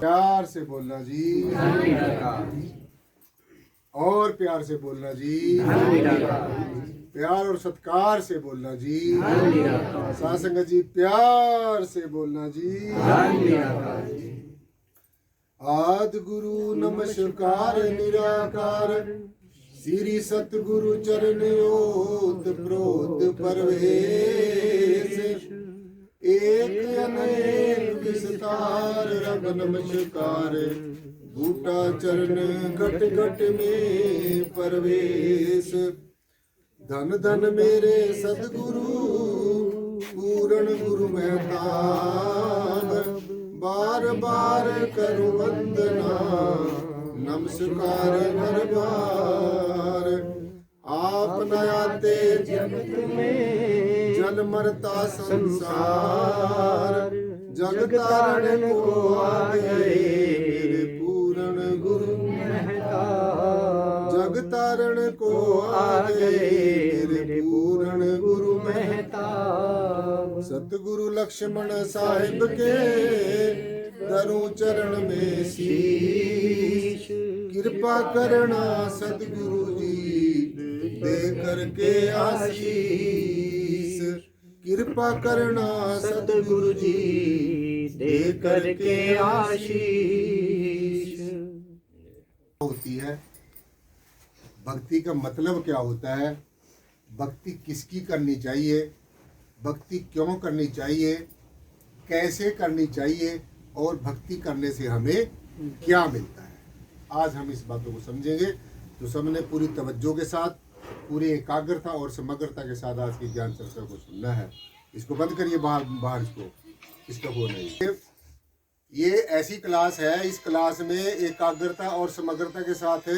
प्यार से बोलना जी, और प्यार से बोलना जी, प्यार और सत्कार से बोलना जी, साध संगत जी प्यार से बोलना जी। आदि गुरु नमस्कार निराकार, श्री सतगुरु चरण ओत प्रोत परवेश, एक अनेक विस्तार रब नमस्कार, बूटा चरण घट घट में परवेश। धन धन मेरे सदगुरु पूर्ण गुरु मेहताब, बार बार करूं वंदना नमस्कार हर बार। आप न आते जगत में जल मरता संसार, जग तारण को आ गए मेरे पूर्ण गुरु मेहताब, जग तारण को आ गए मेरे पूर्ण गुरु मेहताब। सतगुरु लक्ष्मण साहिब के धरूं चरण में शीश, कृपा करना सतगुरु जी दे करके आशीष, कृपा करना सतगुरु जी दे करके आशीष। होती है भक्ति का मतलब क्या होता है, भक्ति किसकी करनी चाहिए, भक्ति क्यों करनी चाहिए, कैसे करनी चाहिए और भक्ति करने से हमें क्या मिलता है, आज हम इस बातों को समझेंगे। तो सबने पूरी तवज्जो के साथ, पूरी एकाग्रता और समग्रता के साथ आज की ज्ञान चर्चा को सुनना है। इसको बंद करिए, बाहर इसको हो नहीं। ये ऐसी क्लास है, इस क्लास में एकाग्रता और समग्रता के साथ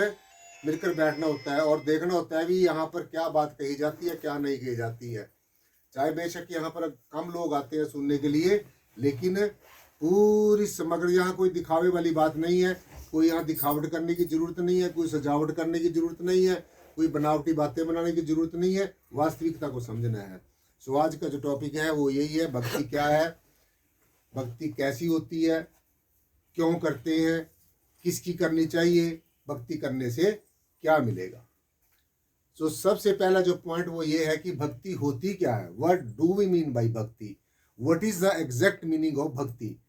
मिलकर बैठना होता है और देखना होता है भी यहाँ पर क्या बात कही जाती है, क्या नहीं कही जाती है। चाहे बेशक यहाँ पर कम लोग आते हैं सुनने के लिए, लेकिन पूरी समग्र, यहाँ कोई दिखावे वाली बात नहीं है, कोई यहाँ दिखावट करने की जरूरत नहीं है, कोई सजावट करने की जरूरत नहीं है, कोई बनावटी बातें बनाने की जरूरत नहीं है, वास्तविकता को समझना है। सो आज का जो टॉपिक है वो यही है, भक्ति क्या है, भक्ति कैसी होती है, क्यों करते हैं, किसकी करनी चाहिए, भक्ति करने से क्या मिलेगा। सो सबसे पहला जो पॉइंट वो ये है कि भक्ति होती क्या है, what do we mean by bhakti, what is the exact meaning of bhakti.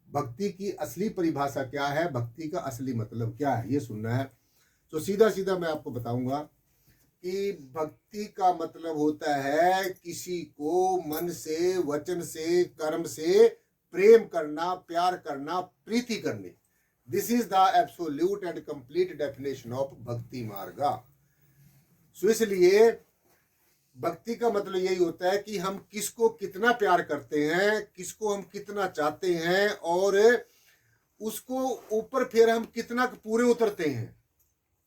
भक्ति की असली परिभाषा क्या है, भक्ति का असली मतलब क्या है, ये सुनना है। तो सीधा सीधा मैं आपको बताऊंगा कि भक्ति का मतलब होता है किसी को मन से, वचन से, कर्म से प्रेम करना, प्यार करना, प्रीति करनी। This is the absolute and complete definition of भक्ति मार्गा। सो इसलिए भक्ति का मतलब यही होता है कि हम किसको कितना प्यार करते हैं, किसको हम कितना चाहते हैं और उसको ऊपर फिर हम कितना पूरे उतरते हैं।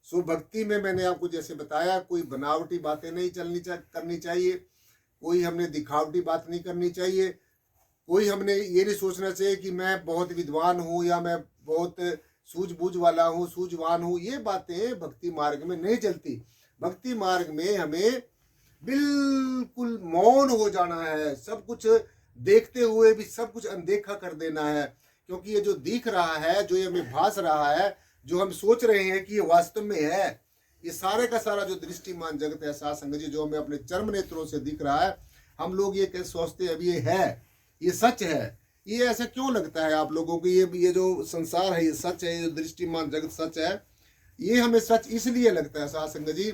सो भक्ति में मैंने आपको जैसे बताया, कोई बनावटी बातें नहीं करनी चाहिए, कोई हमने दिखावटी बात नहीं करनी चाहिए, कोई हमने ये नहीं सोचना चाहिए कि मैं बहुत विद्वान हूँ या मैं बहुत सूझबूझ वाला हूँ, सूझवान हूँ। ये बातें भक्ति मार्ग में नहीं चलती। भक्ति मार्ग में हमें बिल्कुल मौन हो जाना है, सब कुछ देखते हुए भी सब कुछ अनदेखा कर देना है, क्योंकि ये जो दिख रहा है, जो ये हमें भास रहा है, जो हम सोच रहे हैं कि ये वास्तव में है, ये सारे का सारा जो दृष्टिमान जगत है साथ संगत जी, जो हमें अपने चर्म नेत्रों से दिख रहा है, हम लोग ये कैसे सोचते हैं अभी ये है, ये सच है। ये ऐसा क्यों लगता है आप लोगों को ये जो संसार है ये सच है, ये जो दृष्टिमान जगत सच है, ये हमें सच इसलिए लगता है साथ संगत जी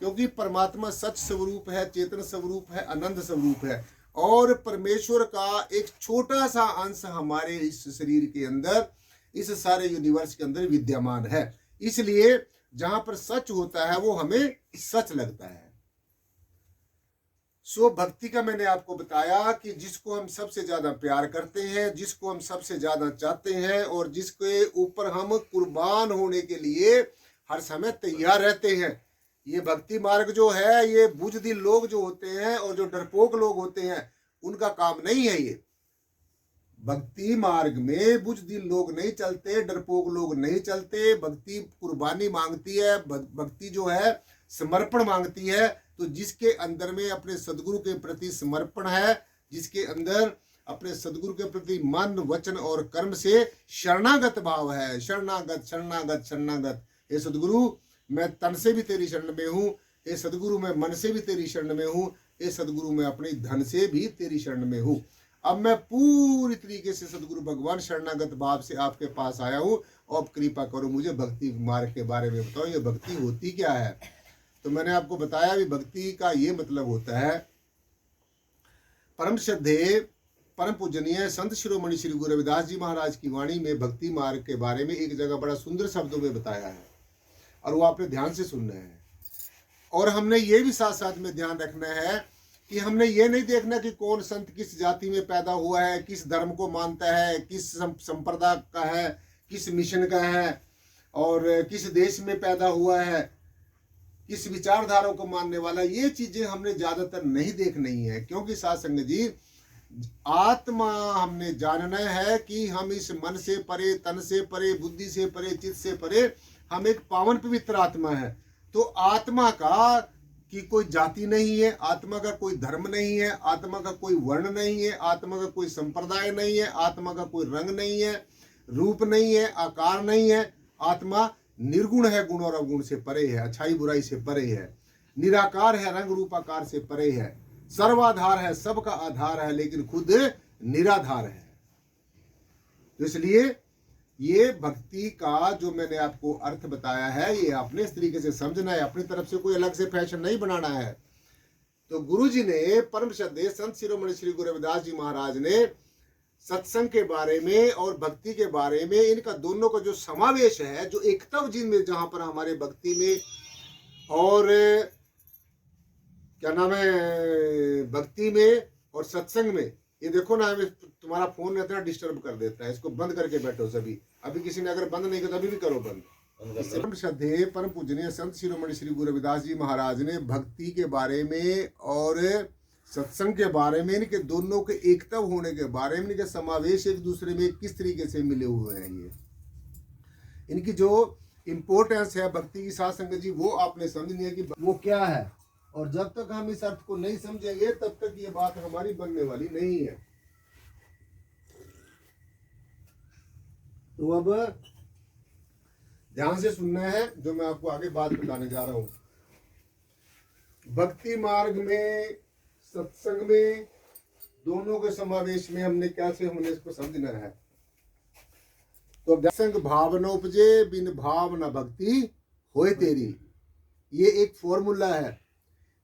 क्योंकि परमात्मा सच स्वरूप है, चेतन स्वरूप है, आनंद स्वरूप है और परमेश्वर का एक छोटा सा अंश हमारे इस शरीर के अंदर, इस सारे यूनिवर्स के अंदर विद्यमान है। इसलिए जहां पर सच होता है वो हमें सच लगता है। सो भक्ति का मैंने आपको बताया कि जिसको हम सबसे ज्यादा प्यार करते हैं, जिसको हम सबसे ज्यादा चाहते हैं और जिसके ऊपर हम कुर्बान होने के लिए हर समय तैयार रहते हैं। ये भक्ति मार्ग जो है, ये बुझदिल लोग जो होते हैं और जो डरपोक लोग होते हैं उनका काम नहीं है। ये भक्ति मार्ग में बुझदिल लोग नहीं चलते, डरपोक लोग नहीं चलते। भक्ति कुर्बानी मांगती है, भक्ति जो है समर्पण मांगती है। तो जिसके अंदर में अपने सदगुरु के प्रति समर्पण है, जिसके अंदर अपने सदगुरु के प्रति मन वचन और कर्म से शरणागत भाव है। शरणागत शरणागत शरणागत। हे सदगुरु मैं तन से भी तेरी शरण में हूँ। हे सदगुरु मैं मन से भी तेरी शरण में हूँ। हे सदगुरु मैं अपने धन से भी तेरी शरण में हूँ। अब मैं पूरी तरीके से सदगुरु भगवान शरणागत भाव से आपके पास आया हूँ। अब कृपा करो मुझे भक्ति मार्ग के बारे में बताओ, ये भक्ति होती क्या है। तो मैंने आपको बताया भी भक्ति का ये मतलब होता है, परम श्रद्धेय परम पूजनीय संत शिरोमणि श्री गुरु रविदास जी महाराज की वाणी में भक्ति मार्ग के बारे में एक जगह बड़ा सुंदर शब्दों में बताया है, और वो आपने ध्यान से सुनना है। और हमने ये भी साथ साथ में ध्यान रखना है कि हमने ये नहीं देखना कि कौन संत किस जाति में पैदा हुआ है, किस धर्म को मानता है, किस संप्रदाय का है, किस मिशन का है, और किस देश में पैदा हुआ है, किस विचारधारा को मानने वाला। ये चीजें हमने ज्यादातर नहीं देखनी है, क्योंकि साथ संगत जी आत्मा हमने जानना है कि हम इस मन से परे, तन से परे, बुद्धि से परे, चित्त से परे हम एक पावन पवित्र आत्मा है। तो आत्मा का की कोई जाति नहीं है, आत्मा का कोई धर्म नहीं है, आत्मा का कोई वर्ण नहीं है, आत्मा का कोई संप्रदाय नहीं है, आत्मा का कोई रंग नहीं है, रूप नहीं है, आकार नहीं है। आत्मा निर्गुण है, गुण और अवगुण से परे है, अच्छाई बुराई से परे है, निराकार है, रंग रूप आकार से परे है, सर्वाधार है, सबका आधार है, लेकिन खुद निराधार है। तो इसलिए ये भक्ति का जो मैंने आपको अर्थ बताया है, ये आपने इस तरीके से समझना है, अपनी तरफ से कोई अलग से फैशन नहीं बनाना है। तो गुरु जी ने परम श्रद्धेय संत शिरोमणि श्री गुरु रविदास जी महाराज ने सत्संग के बारे में और भक्ति के बारे में, इनका दोनों का जो समावेश है, जो एकता जिनमें जहां पर हमारे भक्ति में और क्या नाम है भक्ति में और सत्संग में, ये देखो ना तुम्हारा फोन इतना डिस्टर्ब कर देता है, इसको बंद करके बैठो सभी। अभी किसी ने अगर बंद नहीं किया तो अभी भी करो बंद। परम श्रद्धेय परम पूजनीय संत शिरोमणि श्री गुरु रविदास जी महाराज ने भक्ति के बारे में और सत्संग के बारे में, इनके दोनों के एकता होने के बारे में, इनके समावेश एक दूसरे में किस तरीके से मिले हुए हैं, ये इनकी जो इम्पोर्टेंस है भक्ति की साथ संगत जी, वो आपने समझनी है कि वो क्या है। और जब तक हम इस अर्थ को नहीं समझेंगे तब तक ये बात हमारी बनने वाली नहीं है। तो अब ध्यान से सुनना है जो मैं आपको आगे बात बताने जा रहा हूं। भक्ति मार्ग में, सत्संग में, दोनों के समावेश में हमने कैसे हमने इसको समझना है। तो सत्संग भावना उपजे, बिन भावना भक्ति होए तेरी, ये एक फॉर्मूला है,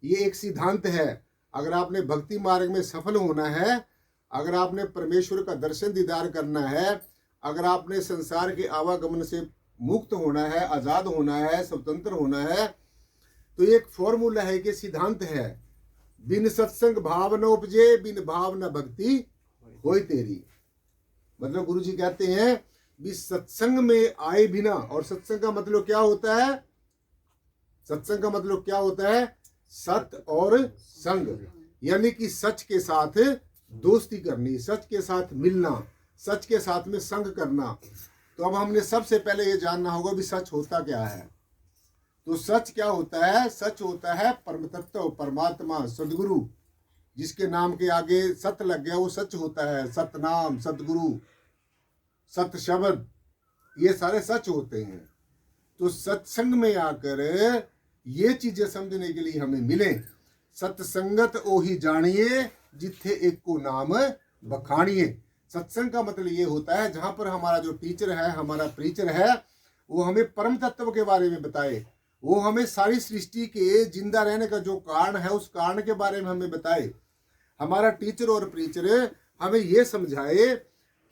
ये एक सिद्धांत है। अगर आपने भक्ति मार्ग में सफल होना है, अगर आपने परमेश्वर का दर्शन दीदार करना है, अगर आपने संसार के आवागमन से मुक्त होना है, आजाद होना है, स्वतंत्र होना है, तो ये एक फॉर्मूला है कि सिद्धांत है। बिन सत्संग भावना उपजे, बिन भावना भक्ति होए तेरी। मतलब गुरु जी कहते हैं भी सत्संग में आए बिना, और सत्संग का मतलब क्या होता है, सत्संग का मतलब क्या होता है, सत और संग, यानी कि सच के साथ दोस्ती करनी, सच के साथ मिलना, सच के साथ में संग करना। तो अब हमने सबसे पहले ये जानना होगा भी सच होता क्या है। तो सच क्या होता है, सच होता है परम तत्व, परमात्मा, सदगुरु, जिसके नाम के आगे सत लग गया वो सच होता है। सतनाम, सतगुरु, सत शब्द, ये सारे सच होते हैं। तो सत्संग में आकर ये चीजें समझने के लिए हमें मिले। सत्संगत ओही जानिए, जिथे एक को नाम बखानिए। सत्संग का मतलब ये होता है जहां पर हमारा जो टीचर है, हमारा प्रीचर है, वो हमें परम तत्व के बारे में बताए, वो हमें सारी सृष्टि के जिंदा रहने का जो कारण है उस कारण के बारे में हमें बताए। हमारा टीचर और प्रीचर हमें ये समझाए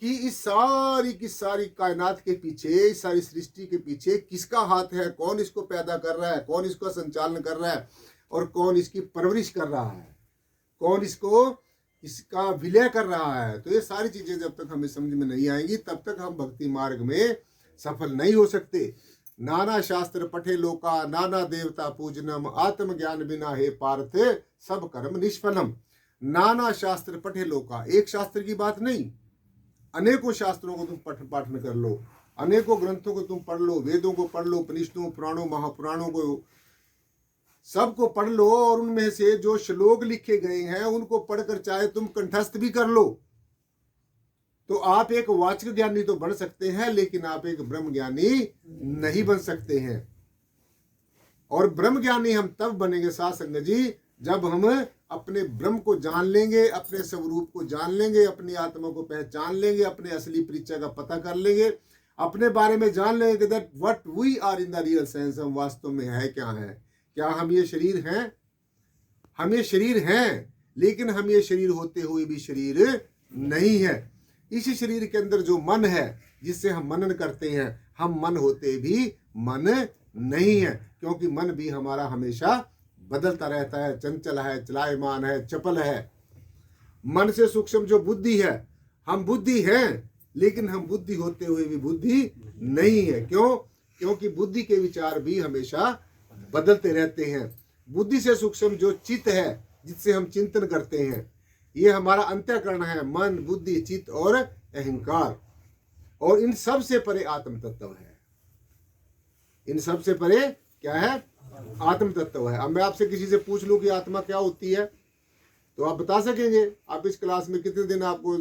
कि इस सारी की सारी कायनात के पीछे, इस सारी सृष्टि के पीछे किसका हाथ है, कौन इसको पैदा कर रहा है, कौन इसका संचालन कर रहा है, और कौन इसकी परवरिश कर रहा है, कौन इसका विलय कर रहा है। तो ये सारी चीजें जब तक हमें समझ में नहीं आएंगी तब तक हम भक्ति मार्ग में सफल नहीं हो सकते। नाना शास्त्र पठे लोका, नाना देवता पूजनम, आत्मज्ञान बिना हे पार्थ सब कर्म निष्फलम। नाना शास्त्र पठे लोका, एक शास्त्र की बात नहीं, अनेकों शास्त्रों को तुम पाठन कर लो, अनेकों ग्रंथों को तुम पढ़ लो, वेदों को पढ़ लो, उपनिषदों, पुराणों, महापुराणों को सबको पढ़ लो, और उनमें से जो श्लोक लिखे गए हैं उनको पढ़कर चाहे तुम कंठस्थ भी कर लो, तो आप एक वाचक ज्ञानी तो बन सकते हैं, लेकिन आप एक ब्रह्म ज्ञानी नहीं बन सकते हैं। और ब्रह्म ज्ञानी हम तब बनेंगे साथ संगत जी, जब हम अपने ब्रह्म को जान लेंगे, अपने स्वरूप को जान लेंगे, अपनी आत्मा को पहचान लेंगे, अपने असली परिचय का पता कर लेंगे, अपने बारे में जान लेंगे कि that what we are in the real sense, हम वास्तव में है क्या है। क्या हम ये शरीर हैं? हम ये शरीर हैं, लेकिन हम ये शरीर होते हुए भी शरीर नहीं है। इस शरीर के अंदर जो मन है, जिससे हम मनन करते हैं, हम मन होते भी मन नहीं है, क्योंकि मन भी हमारा हमेशा बदलता रहता है, चंचल है, चलायमान है, चपल है। मन से सूक्ष्म जो बुद्धि है, हम बुद्धि हैं, लेकिन हम बुद्धि होते हुए भी बुद्धि नहीं है। क्यों? क्योंकि बुद्धि के विचार भी हमेशा बदलते रहते हैं। बुद्धि से सूक्ष्म जो चित्त है, जिससे हम चिंतन करते हैं, ये हमारा अंतःकरण है, मन, बुद्धि, चित्त और अहंकार। और इन सब से परे आत्म तत्व है। इन सब से परे क्या है? आत्म तत्व है। अब मैं आपसे किसी से पूछ लूं कि आत्मा क्या होती है, तो आप बता सकेंगे? आप इस क्लास में कितने दिन आपको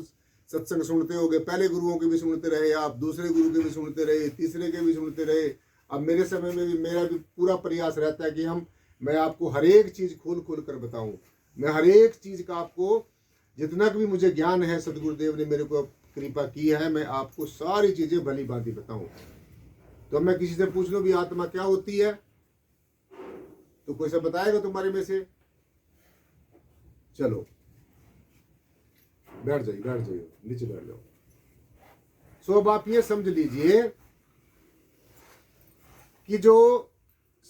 सत्संग सुनते होगे? पहले गुरुओं के भी सुनते रहे आप, दूसरे गुरु के भी सुनते रहे, तीसरे के भी सुनते रहे। अब मेरे समय में भी मेरा भी पूरा प्रयास रहता है कि मैं आपको हर एक चीज खोल खोल कर बताऊं। मैं हर एक चीज का आपको, जितना भी मुझे ज्ञान है, सदगुरुदेव ने मेरे को कृपा की है, मैं आपको सारी चीजें भली भांति बताऊं। तो मैं किसी से पूछ लूं भी आत्मा क्या होती है, तो कोई सा बताएगा तुम्हारे में से? चलो बैठ जाइए, नीचे बैठ जाओ। सो अब आप ये समझ लीजिए कि जो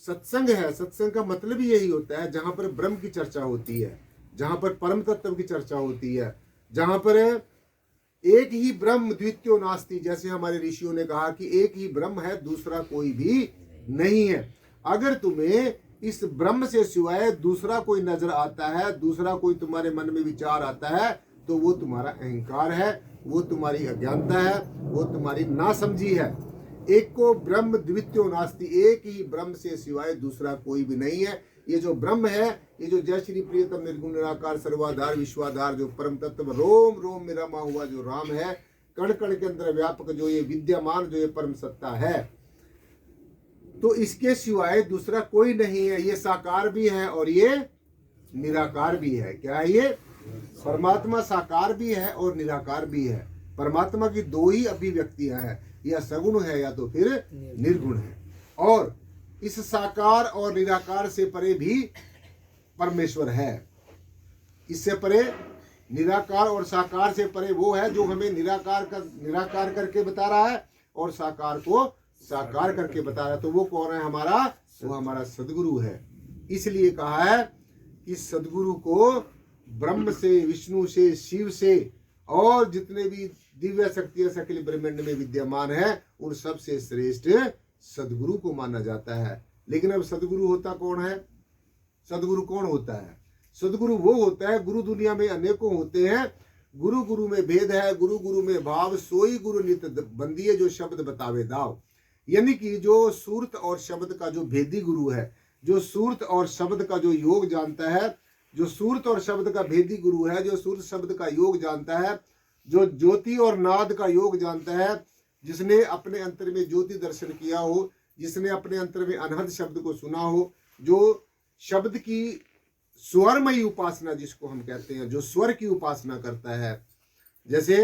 सत्संग है, सत्संग का मतलब ही यही होता है, जहां पर ब्रह्म की चर्चा होती है, जहां पर परम तत्व की चर्चा होती है, जहां पर एक ही ब्रह्म द्वितीयो नास्ति, जैसे हमारे ऋषियों ने कहा कि एक ही ब्रह्म है, दूसरा कोई भी नहीं है। अगर तुम्हें इस ब्रह्म से सिवाय दूसरा कोई नजर आता है, दूसरा कोई तुम्हारे मन में विचार आता है, तो वो तुम्हारा अहंकार है, वो तुम्हारी अज्ञानता है, वो तुम्हारी नासमझी है। एक को ब्रह्म द्वितीयो नास्ति, एक ही ब्रह्म से सिवाय दूसरा कोई भी नहीं है। ये जो ब्रह्म है, ये जो जय श्री प्रियतम निर्गुण निराकार सर्वाधार विश्वाधार जो परम तत्व रोम रोम में रमा हुआ जो राम है, कण कण के अंदर व्यापक जो ये विद्यमान जो ये परम सत्ता है, तो इसके सिवाय दूसरा कोई नहीं है। ये साकार भी है और ये निराकार भी है। क्या है ये? परमात्मा साकार भी है और निराकार भी है। परमात्मा की दो ही अभिव्यक्तियां हैं, या सगुण है या तो फिर निर्गुण है। और इस साकार और निराकार से परे भी परमेश्वर है। इससे परे निराकार और साकार से परे वो है जो हमें निराकार करके बता रहा है और साकार को साकार करके बता रहा है। तो वो कौन है हमारा? वो हमारा सदगुरु है। इसलिए कहा है कि सदगुरु को ब्रह्म से, विष्णु से, शिव से और जितने भी दिव्य शक्तियां सकल ब्रह्मांड में विद्यमान है, उन सब से श्रेष्ठ सदगुरु को माना जाता है। लेकिन अब सदगुरु होता कौन है? सदगुरु कौन होता है? सदगुरु वो होता है, गुरु दुनिया में अनेकों होते हैं, गुरु गुरु में भेद है, गुरु गुरु में भाव, सोई गुरु नित बंदिए जो शब्द बतावे दाव। यानी कि जो सूरत और शब्द का जो भेदी गुरु है, जो सूरत और शब्द का जो योग जानता है, जो सूरत और शब्द का भेदी गुरु है, जो सूरत शब्द का योग जानता है, जो ज्योति और नाद का योग जानता है, जिसने अपने अंतर में ज्योति दर्शन किया हो, जिसने अपने अंतर में अनहद शब्द को सुना हो, जो शब्द की स्वरमयी उपासना जिसको हम कहते हैं, जो स्वर की उपासना करता है। जैसे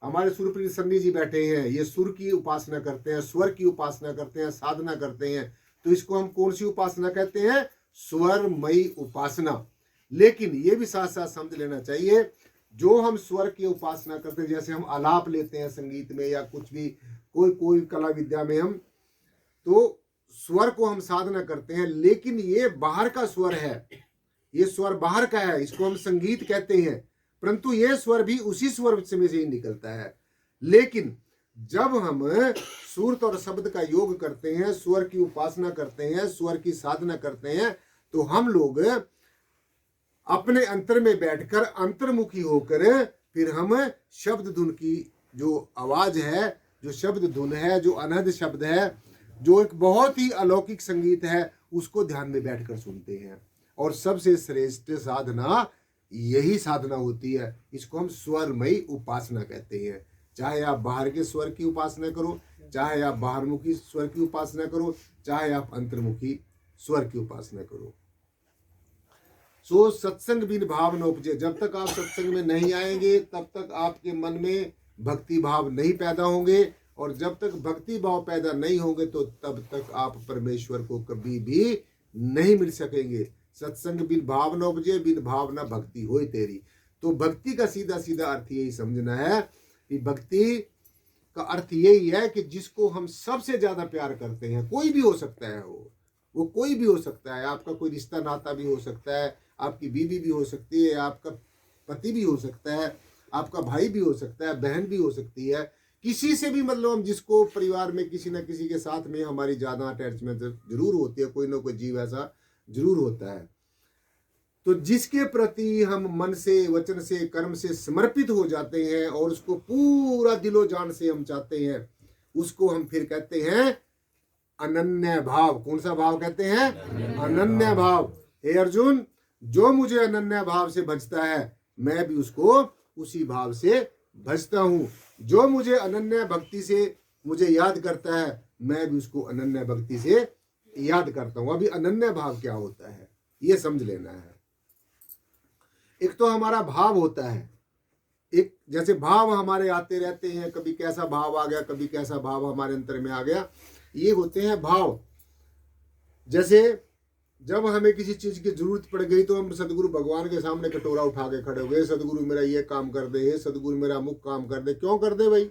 हमारे सुरप्रीत सन्नी जी बैठे हैं, ये सुर की उपासना करते हैं, स्वर की उपासना करते हैं, साधना करते हैं। तो इसको हम कौन सी उपासना कहते हैं? स्वरमयी उपासना। लेकिन ये भी साथ साथ समझ लेना चाहिए, जो हम स्वर की उपासना करते हैं, जैसे हम आलाप लेते हैं संगीत में या कुछ भी कोई कला विद्या में, हम तो स्वर को हम साधना करते हैं, लेकिन ये बाहर का स्वर है, ये स्वर बाहर का है, इसको हम संगीत कहते हैं, परंतु ये स्वर भी उसी स्वर में से ही निकलता है। लेकिन जब हम सूरत और शब्द का योग करते हैं, स्वर की उपासना करते हैं, स्वर की साधना करते हैं, तो हम लोग अपने अंतर में बैठकर अंतर्मुखी होकर फिर हम शब्द धुन की जो आवाज है, जो शब्द धुन है, जो अनहद शब्द है, जो एक बहुत ही अलौकिक संगीत है, उसको ध्यान में बैठकर सुनते हैं। और सबसे श्रेष्ठ साधना यही साधना होती है, इसको हम स्वरमयी उपासना कहते हैं। चाहे आप बाहर के स्वर की उपासना करो, चाहे आप बाहरमुखी स्वर की उपासना करो, चाहे आप अंतर्मुखी स्वर की उपासना करो। सो सत्संग बिन भाव न उपजे, जब तक आप सत्संग में नहीं आएंगे तब तक आपके मन में भक्ति भाव नहीं पैदा होंगे, और जब तक भक्ति भाव पैदा नहीं होंगे तो तब तक आप परमेश्वर को कभी भी नहीं मिल सकेंगे। सत्संग बिन भाव न उपजे, बिन भाव न भक्ति होए तेरी। तो भक्ति का सीधा सीधा अर्थ यही समझना है कि भक्ति का अर्थ यही है कि जिसको हम सबसे ज्यादा प्यार करते हैं, कोई भी हो सकता है, वो कोई भी हो सकता है, आपका कोई रिश्ता नाता भी हो सकता है, आपकी बीवी भी हो सकती है, आपका पति भी हो सकता है, आपका भाई भी हो सकता है, बहन भी हो सकती है, किसी से भी, मतलब हम जिसको परिवार में किसी न किसी के साथ में हमारी ज़्यादा अटैचमेंट जरूर होती है, कोई ना कोई जीव ऐसा जरूर होता है। तो जिसके प्रति हम मन से, वचन से, कर्म से समर्पित हो जाते हैं और उसको पूरा दिलो जान से हम चाहते हैं, उसको हम फिर कहते हैं अनन्य भाव। कौन सा भाव कहते हैं? अनन्य भाव। हे अर्जुन, जो मुझे अनन्य भाव से भजता है मैं भी उसको उसी भाव से भजता हूं। जो मुझे अनन्य भक्ति से मुझे याद करता है मैं भी उसको अनन्य भक्ति से याद करता हूं। अभी अनन्य भाव क्या होता है ये समझ लेना है। एक तो हमारा भाव होता है, एक जैसे भाव हमारे आते रहते हैं, कभी कैसा भाव आ गया, कभी कैसा भाव हमारे अंतर में आ गया, ये होते हैं भाव। जैसे जब हमें किसी चीज की जरूरत पड़ गई तो हम सदगुरु भगवान के सामने कटोरा उठा के खड़े हो गए, सदगुरु मेरा ये काम कर दे, हे सदगुरु मेरा अमुक काम कर दे। क्यों कर दे भाई?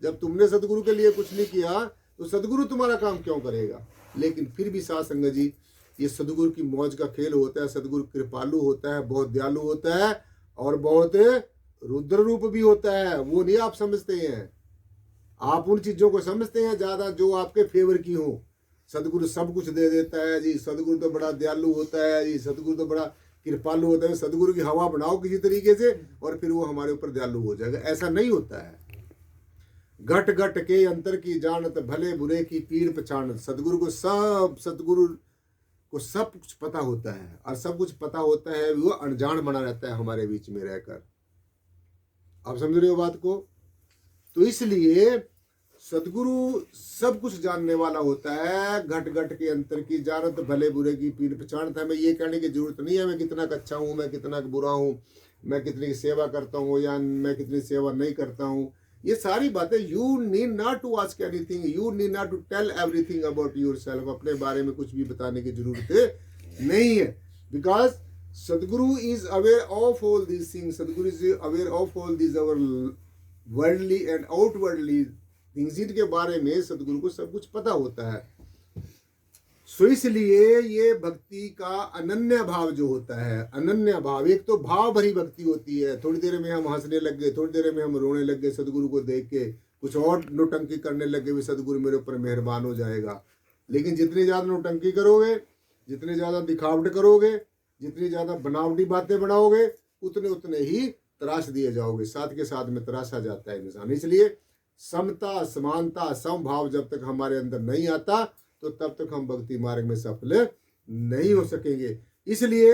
जब तुमने सदगुरु के लिए कुछ नहीं किया तो सदगुरु तुम्हारा काम क्यों करेगा? लेकिन फिर भी साथ संगत जी, ये सदगुरु की मौज का खेल होता है। सदगुरु कृपालु होता है, बहुत दयालु होता है और बहुत रुद्र रूप भी होता है। वो नहीं आप समझते हैं, आप उन चीजों को समझते हैं ज्यादा जो आपके फेवर की हो। सदगुरु सब कुछ दे देता है जी, सदगुरु तो बड़ा दयालु होता है जी, सदगुरु तो बड़ा कृपालु होता है। सदगुरु की हवा बनाओ किसी तरीके से और फिर वो हमारे ऊपर दयालु हो जाएगा, ऐसा नहीं होता है। घट घट के अंतर की जानत, भले बुरे की पीर पहचानत। सदगुरु को सब कुछ पता होता है, और सब कुछ पता होता है वो अनजान बना रहता है हमारे बीच में रहकर। आप समझ रहे हो बात को? तो इसलिए सदगुरु सब कुछ जानने वाला होता है। घट घट के अंतर की जानत, भले बुरे की पीर पहचानत। हमें ये कहने की जरूरत नहीं है मैं कितना अच्छा हूँ, मैं कितना बुरा हूँ, मैं कितनी सेवा करता हूँ या मैं कितनी सेवा नहीं करता हूँ। ये सारी बातें you need not to ask anything, you need not to tell everything about yourself. अपने बारे में कुछ भी बताने की जरूरत नहीं है, because Sadhguru is aware of all these things. Sadhguru is aware of all these our worldly and outwardly things. इनके बारे में सदगुरु को सब कुछ पता होता है। सो इसलिए ये भक्ति का अनन्य भाव जो होता है, अनन्य भाव, एक तो भाव भरी भक्ति होती है। थोड़ी देर में हम हंसने लग गए, थोड़ी देर में हम रोने लग गए सदगुरु को देख के, कुछ और नौटंकी करने लगे भी सदगुरु मेरे ऊपर मेहरबान हो जाएगा। लेकिन जितनी ज्यादा नौटंकी करोगे, जितनी ज्यादा दिखावट करोगे, जितनी ज्यादा बनावटी बातें बनाओगे, उतने उतने ही तराश दिए जाओगे। साथ के साथ में तराशा जाता है इंसान। इसलिए समता, समानता, समभाव जब तक हमारे अंदर नहीं आता तो तब तक हम भक्ति मार्ग में सफल नहीं हो सकेंगे। इसलिए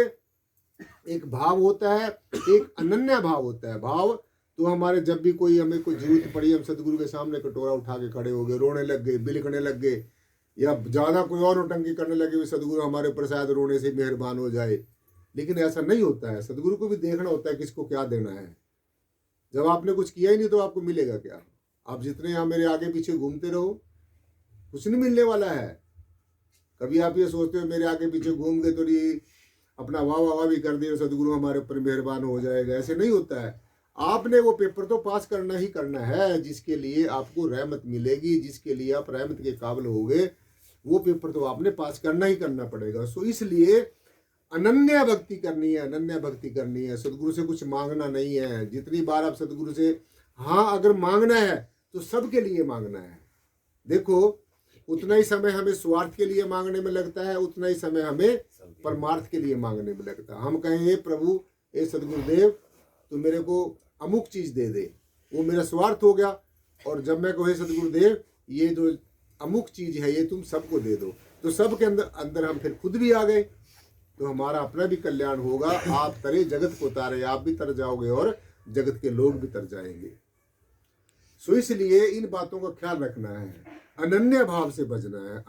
एक भाव होता है, एक अनन्य भाव होता है। भाव तो हमारे जब भी कोई हमें कोई जरूरत पड़ी, हम सदगुरु के सामने कटोरा उठा के खड़े हो गए, रोने लग गए, बिलखने लग गए, या ज्यादा कोई और नौटंकी करने लगे, सदगुरु हमारे ऊपर शायद रोने से मेहरबान हो जाए। लेकिन ऐसा नहीं होता है। सदगुरु को भी देखना होता है किसको क्या देना है। जब आपने कुछ किया ही नहीं तो आपको मिलेगा क्या? आप जितने यहाँ मेरे आगे पीछे घूमते रहो, कुछ नहीं मिलने वाला है। कभी आप ये सोचते हो मेरे आगे पीछे घूम गए तो ये अपना वाह वाह भी कर दिया, सदगुरु हमारे ऊपर मेहरबान हो जाएगा, ऐसे नहीं होता है। आपने वो पेपर तो पास करना ही करना है, जिसके लिए आपको रहमत मिलेगी, जिसके लिए आप रहमत के काबिल होगे, वो पेपर तो आपने पास करना ही करना पड़ेगा। सो इसलिए अनन्य भक्ति करनी है, अनन्य भक्ति करनी है। सदगुरु से कुछ मांगना नहीं है। जितनी बार आप सदगुरु से हाँ अगर मांगना है तो सबके लिए मांगना है। देखो उतना ही समय हमें स्वार्थ के लिए मांगने में लगता है, उतना ही समय हमें परमार्थ के लिए मांगने में लगता है। हम कहें प्रभु, ए सदगुरुदेव, तो मेरे को अमुक चीज दे दे, वो मेरा स्वार्थ हो गया। और जब मैं कहे सदगुरुदेव ये जो अमुक चीज है ये तुम सबको दे दो, तो सबके अंदर हम फिर खुद भी आ गए, तो हमारा अपना भी कल्याण होगा। आप तरे जगत को तारे, आप भी तर जाओगे और जगत के लोग भी तर जाएंगे। सो इसलिए इन बातों का ख्याल रखना है, अनन्य भाव से बजना है।